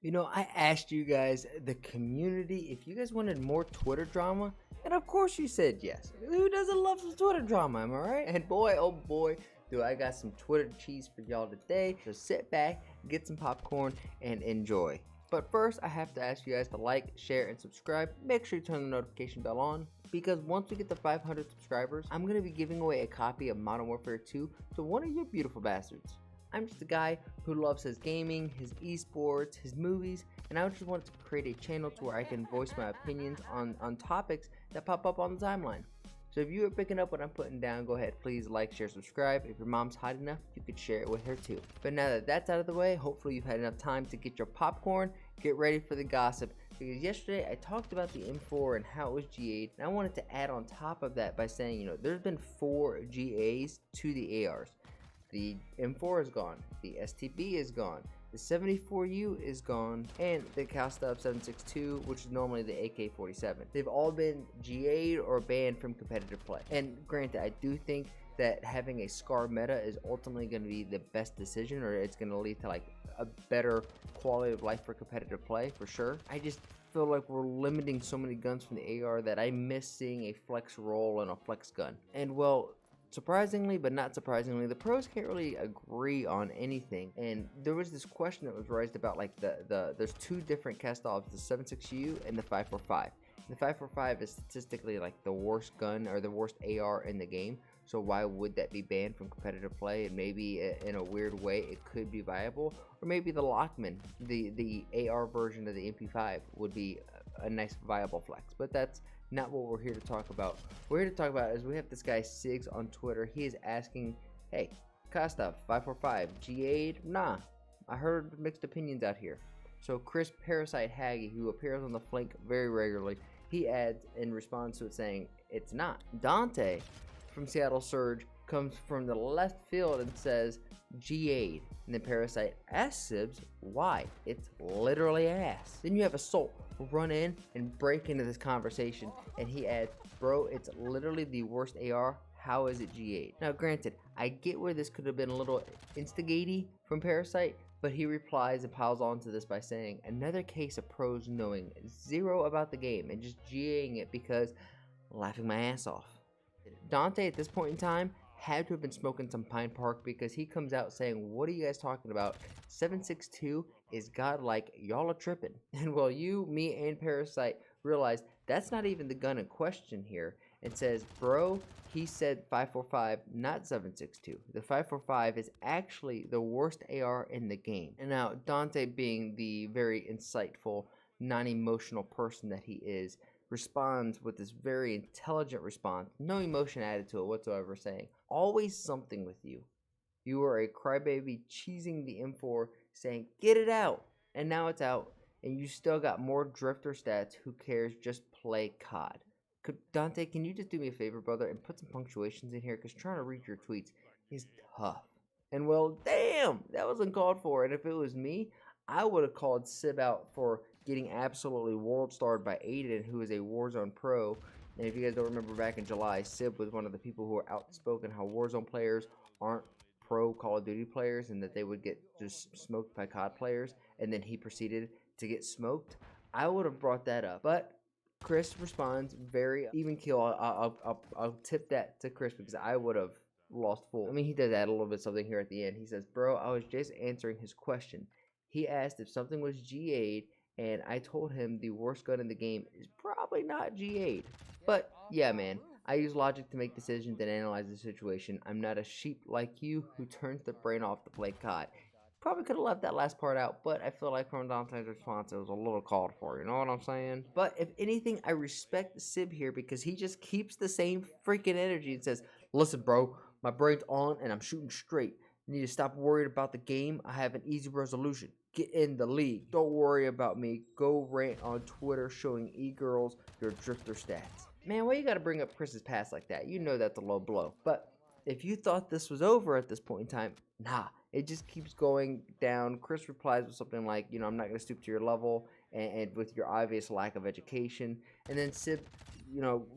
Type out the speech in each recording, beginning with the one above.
I asked you guys, the community, if you guys wanted more Twitter drama, and of course you said yes. Who doesn't love some Twitter drama, am I right? And boy, oh boy, do I got some Twitter cheese for y'all today. So sit back, get some popcorn, and enjoy. But first, I have to ask you guys to like, share, and subscribe. Make sure you turn the notification bell on, because once we get to 500 subscribers, I'm going to be giving away a copy of Modern Warfare 2 to one of you beautiful bastards. I'm just a guy who loves his gaming, his esports, his movies, and I just wanted to create a channel to where I can voice my opinions on topics that pop up on the timeline. So if you are picking up what I'm putting down, go ahead, please like, share, subscribe. If your mom's hot enough, you could share it with her too. But now that that's out of the way, hopefully you've had enough time to get your popcorn, get ready for the gossip. Because yesterday I talked about the M4 and how it was GA'd, and I wanted to add on top of that by saying, there's been 4 GAs to the ARs. The M4 is gone, the STB is gone, the 74U is gone, and the Calstub 762, which is normally the AK-47. They've all been GA'd or banned from competitive play. And granted, I do think that having a SCAR meta is ultimately going to be the best decision, or it's going to lead to like a better quality of life for competitive play, for sure. I just feel like we're limiting so many guns from the AR that I miss seeing a flex roll and a flex gun. And well, surprisingly, but not surprisingly, the pros can't really agree on anything. And there was this question that was raised about like there's 2 different cast-offs, the 7.6U and the 5.45. The 5.45 is statistically like the worst gun or the worst AR in the game. So why would that be banned from competitive play? And maybe in a weird way it could be viable. Or maybe the Lockman, the AR version of the MP5, would be a nice viable flex. But that's not what we're here to talk about. We're here to talk about is we have this guy Sigs on Twitter. He is asking, hey, Costa 545 GA'd? Nah, I heard mixed opinions out here. So Chris Parasite Haggy, who appears on the flank very regularly, he adds in response to it saying it's not. Dante from Seattle Surge comes from the left field and says GA'd. And then Parasite asks Sibs why. It's literally ass. Then you have Assault run in and break into this conversation, and he adds, bro, it's literally the worst AR. How is it GA'd? Now granted, I get where this could have been a little instigaty from Parasite, but he replies and piles on to this by saying, another case of pros knowing zero about the game and just GAing it because laughing my ass off. Dante at this point in time had to have been smoking some Pine Park, because he comes out saying, what are you guys talking about? 7.62 is godlike, y'all are tripping. And well, you, me, and Parasite realize that's not even the gun in question here, and says, bro, he said 5.45, not 7.62. The 5.45 is actually the worst AR in the game. And now Dante, being the very insightful, non-emotional person that he is, responds with this very intelligent response, no emotion added to it whatsoever, saying, always something with you. You are a crybaby cheesing the M4, saying, get it out, and now it's out, and you still got more drifter stats. Who cares? Just play COD. Dante, can you just do me a favor, brother, and put some punctuations in here, because trying to read your tweets is tough. And well, damn, that was uncalled for, and if it was me, I would have called Sib out for getting absolutely world starred by Aiden, who is a Warzone pro. And if you guys don't remember, back in July, Sib was one of the people who were outspoken how Warzone players aren't pro Call of Duty players, and that they would get just smoked by COD players, and then he proceeded to get smoked. I would have brought that up, but Chris responds very even keel. I'll tip that to Chris, because I would have lost full. I mean, he does add a little bit something here at the end. He says, bro, I was just answering his question. He asked if something was GA'd, and I told him the worst gun in the game is probably not GA'd. But yeah, man, I use logic to make decisions and analyze the situation. I'm not a sheep like you who turns the brain off to play COD. Probably could have left that last part out, but I feel like from Dante's response, it was a little called for, you know what I'm saying? But if anything, I respect Sib here, because he just keeps the same freaking energy and says, listen, bro, my brain's on and I'm shooting straight. You need to stop worrying about the game. I have an easy resolution. Get in the league. Don't worry about me. Go rant on Twitter showing e-girls your drifter stats. Man, why you gotta bring up Chris's past like that? You know that's a low blow. But if you thought this was over at this point in time, nah. It just keeps going down. Chris replies with something like, I'm not gonna stoop to your level, and with your obvious lack of education. And then Sib,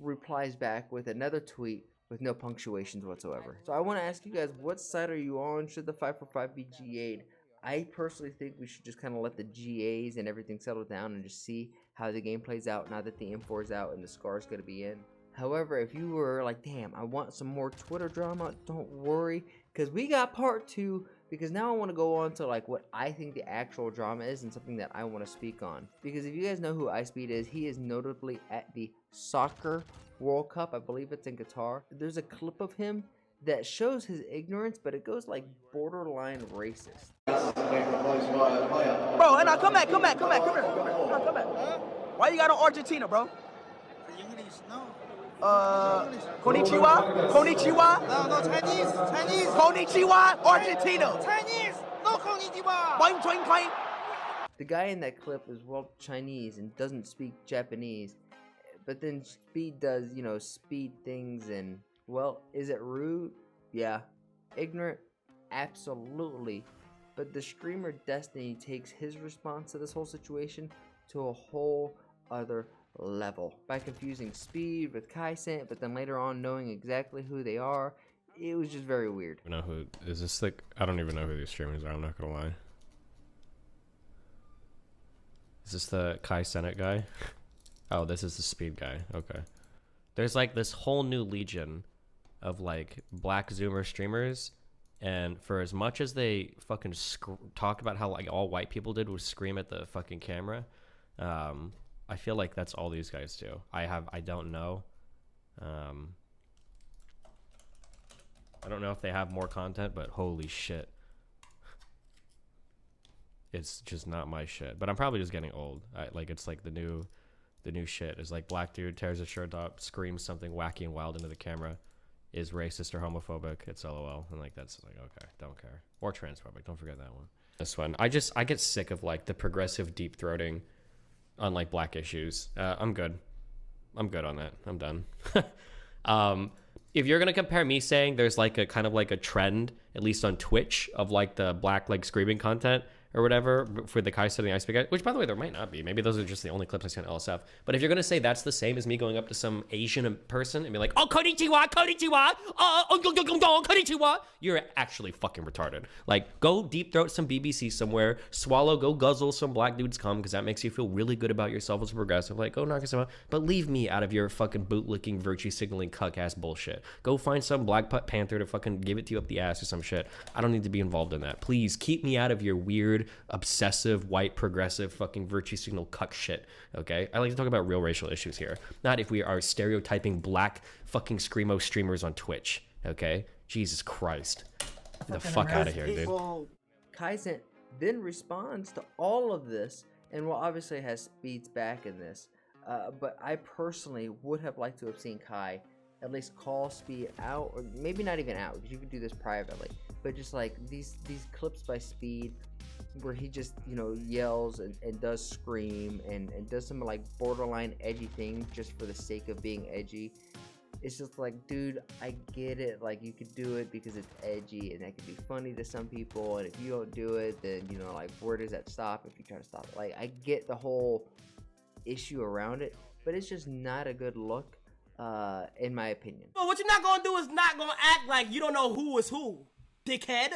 replies back with another tweet with no punctuations whatsoever. So I want to ask you guys, what side are you on? Should the 5.45 be GA'd? I personally think we should just kind of let the GAs and everything settle down and just see how the game plays out now that the M4 is out and the SCAR is going to be in. However, if you were like, damn, I want some more Twitter drama, don't worry, because we got part 2, because now I want to go on to like what I think the actual drama is and something that I want to speak on. Because if you guys know who Speed is, he is notably at the Soccer World Cup, I believe it's in Qatar. There's a clip of him that shows his ignorance, but it goes like borderline racist. Bro, and now come back here. No, come back. Why you got on Argentina, bro? English, no. Konnichiwa? Konnichiwa? No, Chinese. Konnichiwa, Argentina. Chinese, no konnichiwa. Boing, boing, boing. The guy in that clip is well Chinese and doesn't speak Japanese, but then Speed does, you know, Speed things and, well, is it rude? Yeah. Ignorant? Absolutely. But the streamer Destiny takes his response to this whole situation to a whole other level by confusing Speed with Kaisent, but then later on knowing exactly who they are. It was just very weird. I know who is this? Like, I don't even know who these streamers are. I'm not gonna lie. Is this the Kai Senate guy? Oh, this is the Speed guy. Okay. There's like this whole new legion of like black Zoomer streamers, and for as much as they fucking talked about how like all white people did was scream at the fucking camera, I feel like that's all these guys do. I don't know. I don't know if they have more content, but holy shit. It's just not my shit. But I'm probably just getting old. Like, it's like the new shit is like black dude tears his shirt up, screams something wacky and wild into the camera, is racist or homophobic. It's LOL. And like, that's like, okay, don't care. Or transphobic. Don't forget that one. This one. I get sick of like the progressive deep throating on like black issues. I'm good. I'm good on that. I'm done. If you're gonna compare me saying there's like a kind of like a trend, at least on Twitch, of like the black like screaming content or whatever for the Kai setting Ice Pick, which by the way there might not be. Maybe those are just the only clips I see on LSF. But if you're gonna say that's the same as me going up to some Asian person and be like, oh konnichiwa, konnichiwa, konnichiwa, you're actually fucking retarded. Like, go deep throat some BBC somewhere, swallow, go guzzle some black dude's cum because that makes you feel really good about yourself as a progressive. Like, go knock yourself out. But leave me out of your fucking bootlicking, virtue signaling, cuck ass bullshit. Go find some Black Panther to fucking give it to you up the ass or some shit. I don't need to be involved in that. Please keep me out of your weird, obsessive, white, progressive, fucking virtue signal cuck shit, okay? I like to talk about real racial issues here, not if we are stereotyping black fucking screamo streamers on Twitch, okay? Jesus Christ. Get the fuck out of here, dude. Kaisent then responds to all of this, and well, obviously has Speed's back in this, but I personally would have liked to have seen Kai at least call Speed out, or maybe not even out, because you could do this privately, but just like these clips by Speed where he just, you know, yells and does scream and does some like borderline edgy things just for the sake of being edgy. It's just like, dude, I get it, like you could do it because it's edgy and that could be funny to some people, and if you don't do it, then, you know, like where does that stop if you try to stop it? Like, I get the whole issue around it, but it's just not a good look, in my opinion. Well, what you're not gonna do is not gonna act like you don't know who is who, dickhead.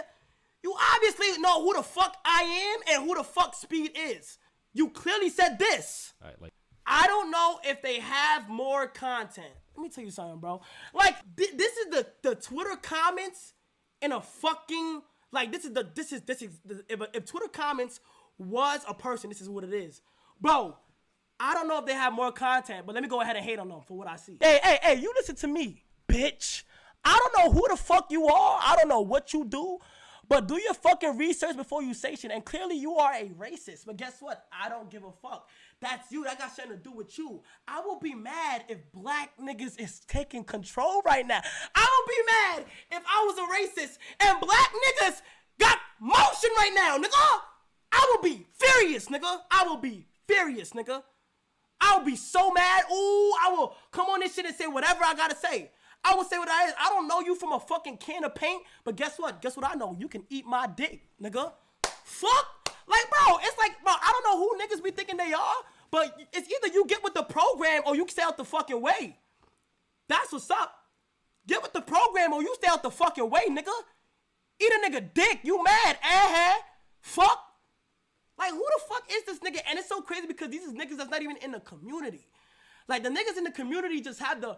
You obviously know who the fuck I am and who the fuck Speed is. You clearly said this. All right, like, I don't know if they have more content. Let me tell you something, bro. Like, this is the Twitter comments in a fucking, like, this is if Twitter comments was a person, this is what it is. Bro, I don't know if they have more content, but let me go ahead and hate on them for what I see. Hey, you listen to me, bitch. I don't know who the fuck you are. I don't know what you do. But do your fucking research before you say shit. And clearly you are a racist. But guess what? I don't give a fuck. That's you. That got something to do with you. I will be mad if black niggas is taking control right now. I will be mad if I was a racist and black niggas got motion right now, nigga. I will be furious, nigga. I will be furious, nigga. I will be so mad. Ooh, I will come on this shit and say whatever I gotta say. I will say what I is. I don't know you from a fucking can of paint, but guess what? Guess what I know? You can eat my dick, nigga. Fuck. Like, bro, it's like, bro, I don't know who niggas be thinking they are, but it's either you get with the program or you stay out the fucking way. That's what's up. Get with the program or you stay out the fucking way, nigga. Eat a nigga dick. You mad, Fuck. Like, who the fuck is this nigga? And it's so crazy because these is niggas that's not even in the community. Like, the niggas in the community just have the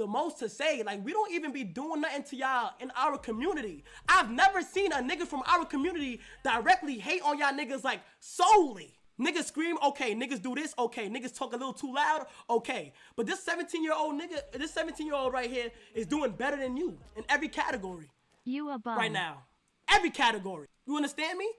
most to say. Like, we don't even be doing nothing to y'all in our community. I've never seen a nigga from our community directly hate on y'all niggas, like, solely. Niggas scream, okay. Niggas do this, okay. Niggas talk a little too loud, okay. But this 17-year-old nigga, this 17-year-old right here is doing better than you in every category. You a bum. Right now. Every category. You understand me?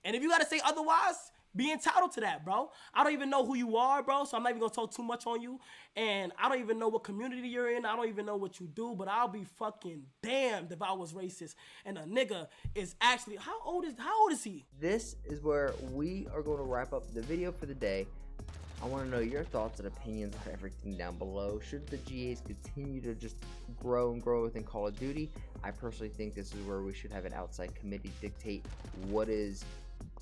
And if you gotta say otherwise, be entitled to that, bro. I don't even know who you are, bro, so I'm not even gonna talk too much on you. And I don't even know what community you're in. I don't even know what you do, but I'll be fucking damned if I was racist. And a nigga is actually, how old is he? This is where we are going to wrap up the video for the day. I want to know your thoughts and opinions on everything down below. Should the GAs continue to just grow and grow within Call of Duty? I personally think this is where we should have an outside committee dictate what is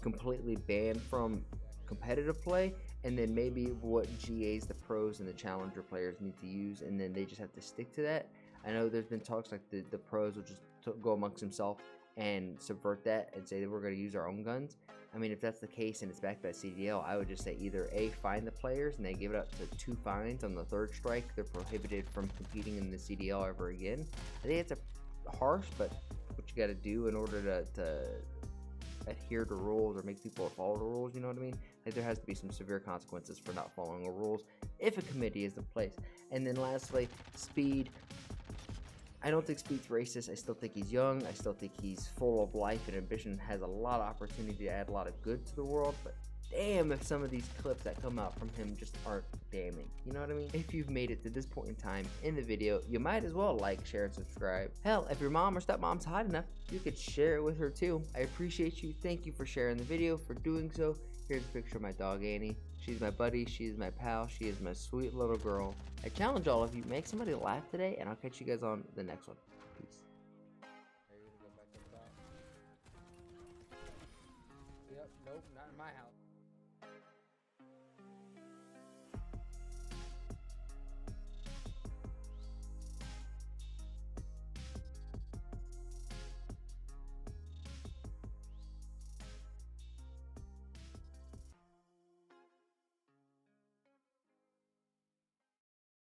completely banned from competitive play, and then maybe what GAs the pros and the challenger players need to use, and then they just have to stick to that. I know there's been talks like the pros will just go amongst themselves and subvert that and say that we're going to use our own guns. I mean, if that's the case and it's backed by CDL, I would just say either A, fine the players and they give it up to 2 fines. On the 3rd strike, they're prohibited from competing in the CDL ever again. I think it's a harsh, but what you got to do in order to adhere to rules or make people follow the rules, you know what I mean? Like, there has to be some severe consequences for not following the rules if a committee is in place. And then lastly, Speed. I don't think Speed's racist. I still think he's young. I still think he's full of life and ambition, has a lot of opportunity to add a lot of good to the world, but damn if some of these clips that come out from him just aren't damning. You know what I mean? If you've made it to this point in time in the video, you might as well like, share, and subscribe. Hell, if your mom or stepmom's hot enough, you could share it with her too. I appreciate you. Thank you for sharing the video, for doing so. Here's a picture of my dog, Annie. She's my buddy. She is my pal. She is my sweet little girl. I challenge all of you, make somebody laugh today, and I'll catch you guys on the next one. Peace. Yep, nope, not in my house.